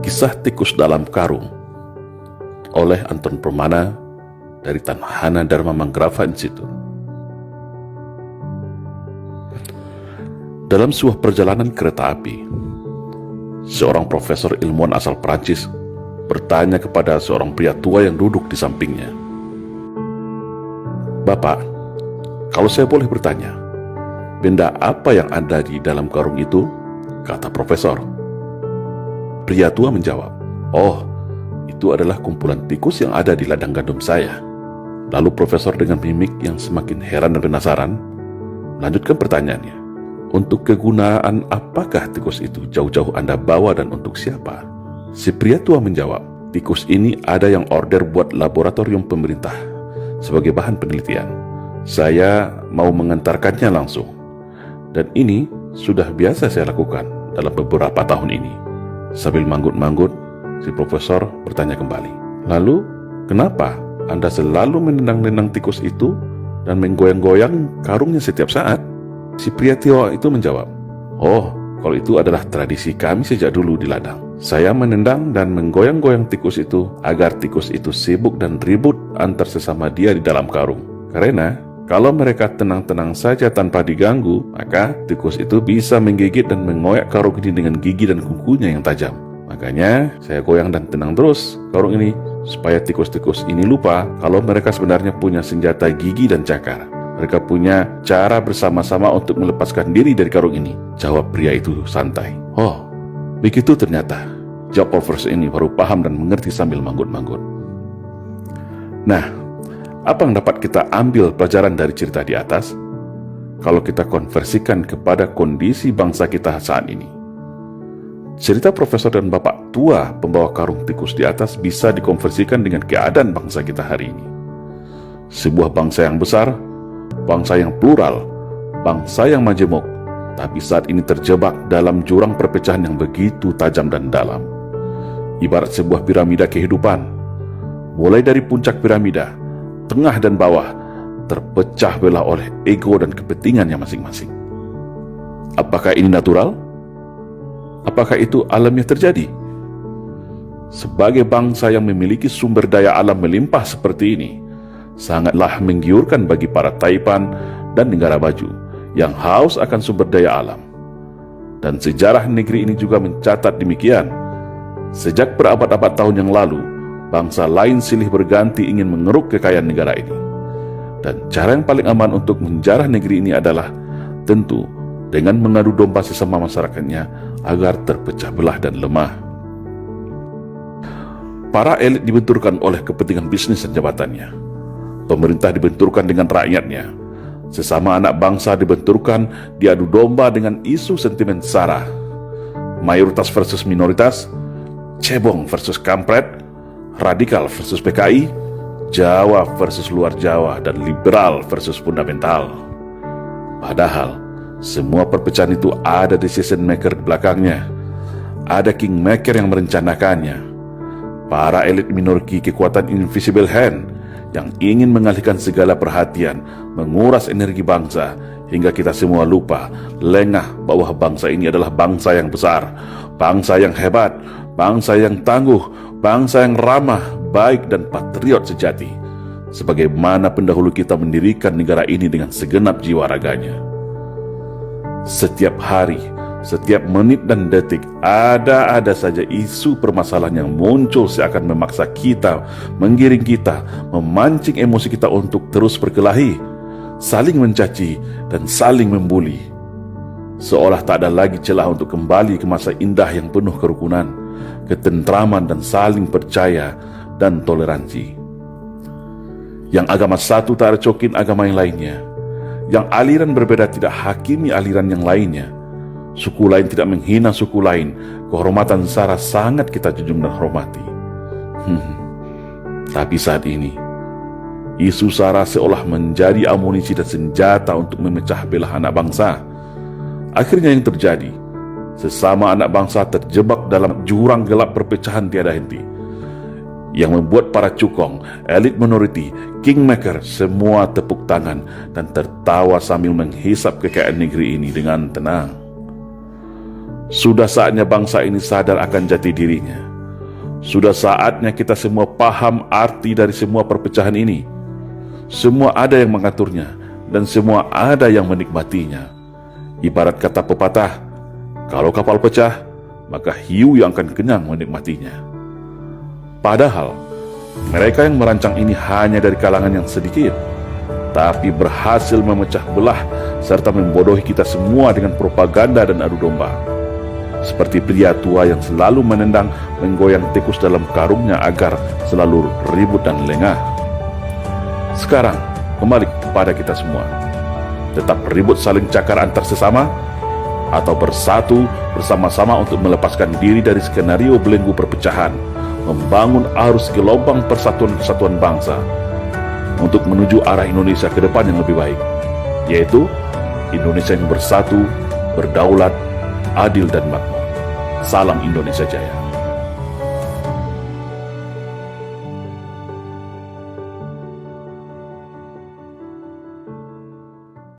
Kisah Tikus Dalam Karung oleh Anton Permana dari Tanhana Dharma Manggrava Institute. Dalam sebuah perjalanan kereta api, seorang profesor ilmuwan asal Prancis bertanya kepada seorang pria tua yang duduk di sampingnya, "Bapak, kalau saya boleh bertanya, benda apa yang ada di dalam karung itu?" kata profesor. Pria tua menjawab, "Oh, itu adalah kumpulan tikus yang ada di ladang gandum saya." Lalu profesor dengan mimik yang semakin heran dan penasaran melanjutkan pertanyaannya, "Untuk kegunaan apakah tikus itu jauh-jauh Anda bawa dan untuk siapa?" Si pria tua menjawab, "Tikus ini ada yang order buat laboratorium pemerintah sebagai bahan penelitian. Saya mau mengantarkannya langsung. Dan ini sudah biasa saya lakukan dalam beberapa tahun ini." Sambil manggut-manggut, si profesor bertanya kembali, "Lalu, kenapa Anda selalu menendang-nendang tikus itu dan menggoyang-goyang karungnya setiap saat?" Si pria tua itu menjawab, "Oh, kalau itu adalah tradisi kami sejak dulu di ladang. Saya menendang dan menggoyang-goyang tikus itu agar tikus itu sibuk dan ribut antar sesama dia di dalam karung. Karena kalau mereka tenang-tenang saja tanpa diganggu, maka tikus itu bisa menggigit dan mengoyak karung ini dengan gigi dan kukunya yang tajam. Makanya saya goyang dan tenang terus karung ini supaya tikus-tikus ini lupa kalau mereka sebenarnya punya senjata gigi dan cakar. Mereka punya cara bersama-sama untuk melepaskan diri dari karung ini," jawab pria itu santai. "Oh, begitu ternyata," jawab profesor ini baru paham dan mengerti sambil manggut-manggut. Nah, apa yang dapat kita ambil pelajaran dari cerita di atas kalau kita konversikan kepada kondisi bangsa kita saat ini? Cerita profesor dan bapak tua pembawa karung tikus di atas bisa dikonversikan dengan keadaan bangsa kita hari ini. Sebuah bangsa yang besar, bangsa yang plural, bangsa yang majemuk, tapi saat ini terjebak dalam jurang perpecahan yang begitu tajam dan dalam. Ibarat sebuah piramida kehidupan, mulai dari puncak piramida, tengah dan bawah terpecah belah oleh ego dan kepentingannya masing-masing. Apakah ini natural? Apakah itu alamiah terjadi? Sebagai bangsa yang memiliki sumber daya alam melimpah seperti ini, sangatlah menggiurkan bagi para taipan dan negara maju yang haus akan sumber daya alam. Dan sejarah negeri ini juga mencatat demikian. Sejak berabad-abad tahun yang lalu, bangsa lain silih berganti ingin mengeruk kekayaan negara ini. Dan cara yang paling aman untuk menjarah negeri ini adalah tentu dengan mengadu domba sesama masyarakatnya agar terpecah belah dan lemah. Para elit dibenturkan oleh kepentingan bisnis dan jabatannya. Pemerintah dibenturkan dengan rakyatnya. Sesama anak bangsa dibenturkan diadu domba dengan isu sentimen sara. Mayoritas versus minoritas, cebong versus kampret, radikal versus PKI, Jawa versus luar Jawa, dan liberal versus fundamental. Padahal semua perpecahan itu ada decision maker di belakangnya. Ada kingmaker yang merencanakannya. Para elit memiliki kekuatan invisible hand yang ingin mengalihkan segala perhatian, menguras energi bangsa, hingga kita semua lupa, lengah bahwa bangsa ini adalah bangsa yang besar, bangsa yang hebat, bangsa yang tangguh, bangsa yang ramah, baik dan patriot sejati, sebagaimana pendahulu kita mendirikan negara ini dengan segenap jiwa raganya. Setiap hari, setiap menit dan detik, ada saja isu permasalahan yang muncul seakan memaksa kita, menggiring kita, memancing emosi kita untuk terus berkelahi, saling mencaci, dan saling membuli. Seolah tak ada lagi celah untuk kembali ke masa indah yang penuh kerukunan, ketentraman, dan saling percaya dan toleransi. Yang agama satu tak recokin agama yang lainnya. Yang aliran berbeda tidak hakimi aliran yang lainnya. Suku lain tidak menghina suku lain. Kehormatan sara sangat kita junjung dan hormati. Tapi saat ini, isu sara seolah menjadi amunisi dan senjata untuk memecah belah anak bangsa. Akhirnya yang terjadi, sesama anak bangsa terjebak dalam jurang gelap perpecahan tiada henti, yang membuat para cukong, elit minority, kingmaker semua tepuk tangan dan tertawa sambil menghisap kekayaan negeri ini dengan tenang. Sudah saatnya bangsa ini sadar akan jati dirinya. Sudah saatnya kita semua paham arti dari semua perpecahan ini. Semua ada yang mengaturnya, dan semua ada yang menikmatinya. Ibarat kata pepatah, kalau kapal pecah, maka hiu yang akan kenyang menikmatinya. Padahal, mereka yang merancang ini hanya dari kalangan yang sedikit, tapi berhasil memecah belah serta membodohi kita semua dengan propaganda dan adu domba. Seperti pria tua yang selalu menendang menggoyang tikus dalam karungnya agar selalu ribut dan lengah. Sekarang, kembali kepada kita semua. Tetap ribut saling cakar antar sesama, atau bersatu bersama-sama untuk melepaskan diri dari skenario belenggu perpecahan, membangun arus gelombang persatuan kesatuan bangsa untuk menuju arah Indonesia ke depan yang lebih baik, yaitu Indonesia yang bersatu, berdaulat, adil dan makmur. Salam Indonesia Jaya.